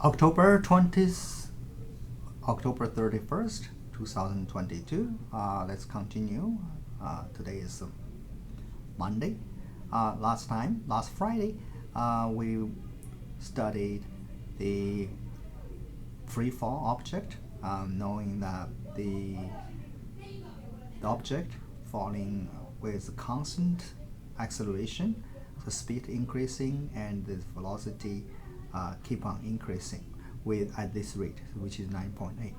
October 20th, October 31st, 2022. Let's continue. Today is Monday. Last Friday, we studied the free fall object, knowing that the object falling with constant acceleration, the speed increasing and the velocity keep on increasing at this rate, which is 9.8.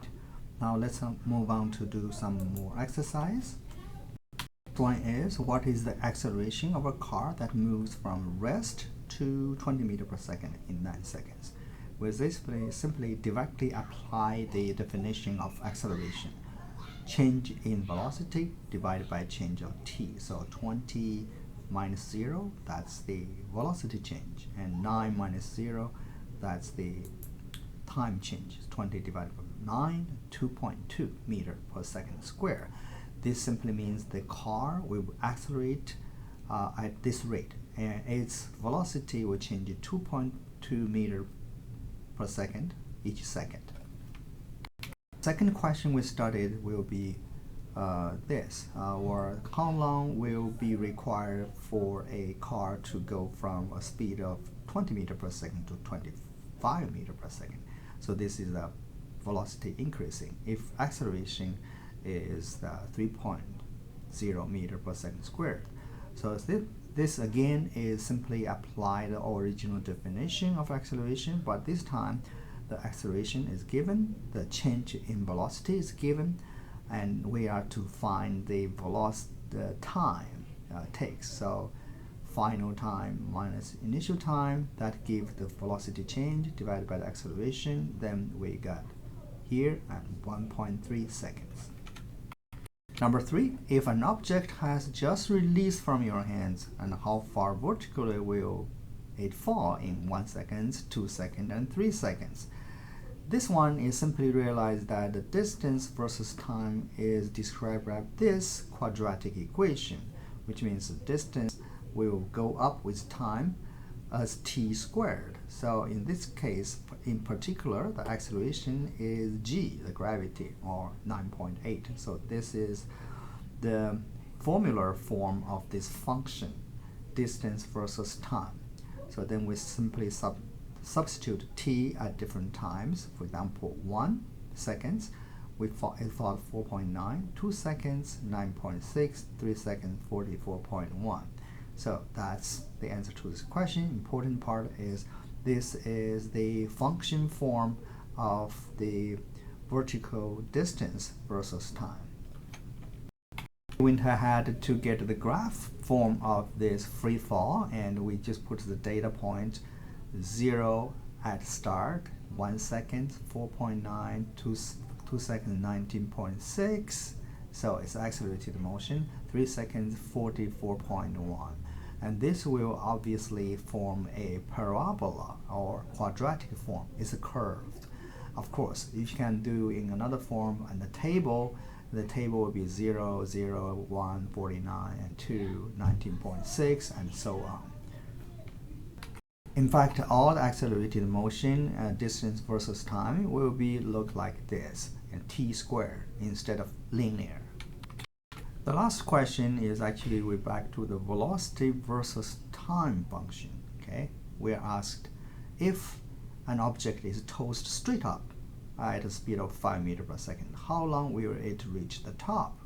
Now let's move on to do some more exercise. One is, what is the acceleration of a car that moves from rest to 20 meters per second in 9 seconds? With this, simply directly apply the definition of acceleration. Change in velocity divided by change of t. So 20 minus 0, that's the velocity change, and 9 minus 0, that's the time change. 20 divided by 9, 2.2 meters per second square. This simply means the car will accelerate at this rate, and its velocity will change to 2.2 meters per second each second. Second question we studied will be this, or how long will be required for a car to go from a speed of 20 meters per second to 25 meters per second. So this is the velocity increasing. If acceleration is 3.0 meters per second squared. So this again is simply apply the original definition of acceleration, but this time the acceleration is given, the change in velocity is given, and we are to find the time takes. So final time minus initial time, that gives the velocity change divided by the acceleration. Then we got here at 1.3 seconds. Number 3, if an object has just released from your hands, and how far vertically will it fall in 1 second, 2 seconds, and 3 seconds? This one is simply realize that the distance versus time is described by this quadratic equation, which means the distance will go up with time as t squared. So in this case, in particular, the acceleration is g, the gravity, or 9.8. So this is the formula form of this function, distance versus time. So then we simply substitute t at different times. For example, 1 seconds, it thought 4.9, 2 seconds, 9.6, 3 seconds, 44.1. So that's the answer to this question. Important part is this is the function form of the vertical distance versus time. We went ahead to get the graph form of this free fall, and we just put the data point 0 at start, 1 second, 4.9, 2 seconds, 19.6. So it's accelerated motion, 3 seconds, 44.1. And this will obviously form a parabola or quadratic form. It's a curved. Of course, if you can do in another form and the table will be 0, 0, 1, 49, and 2, 19.6, and so on. In fact, all the accelerated motion distance versus time will look like this, and t squared instead of linear. The last question is actually we're back to the velocity versus time function. Okay, we are asked if an object is tossed straight up at a speed of 5 meters per second, how long will it reach the top?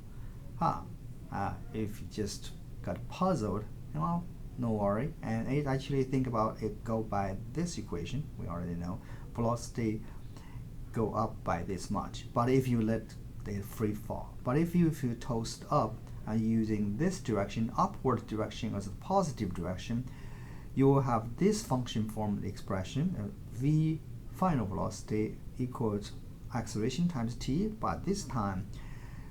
If you just got puzzled, well, no worry. And it actually think about it go by this equation. We already know velocity go up by this much. But if you let it free fall. But if you toast up and using this direction, upward direction as a positive direction, you will have this function form expression, v final velocity equals acceleration times t. But this time,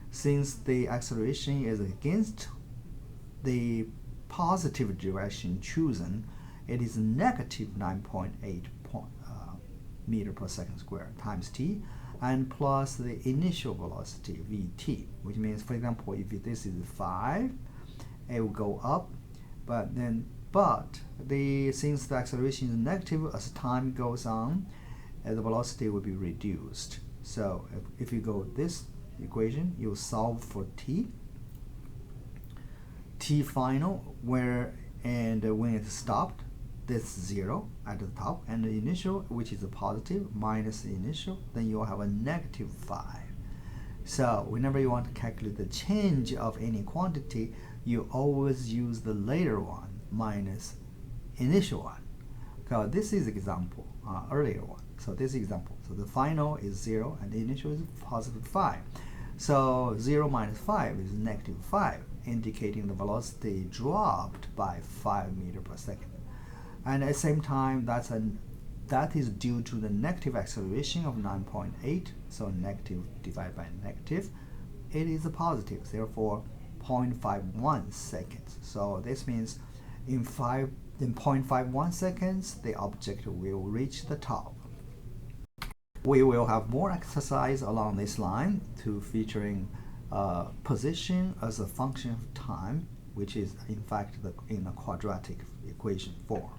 since the acceleration is against the positive direction chosen, it is negative 9.8 meter per second squared times t, and plus the initial velocity vt, which means, for example, if this is 5, it will go up, but since the acceleration is negative as time goes on, the velocity will be reduced. So if you go this equation, you solve for t final, when it stopped, this 0 at the top, and the initial, which is a positive, minus the initial, then you will have a negative 5. So whenever you want to calculate the change of any quantity, you always use the later one minus initial one. So this is example, earlier one. So this example, so the final is 0 and the initial is positive 5. So 0 minus 5 is negative 5, indicating the velocity dropped by 5 meters per second. And at the same time, that is due to the negative acceleration of 9.8. So negative divided by negative, it is a positive, therefore 0.51 seconds. So this means in 0.51 seconds, the object will reach the top. We will have more exercise along this line to featuring position as a function of time, which is in fact in a quadratic equation form.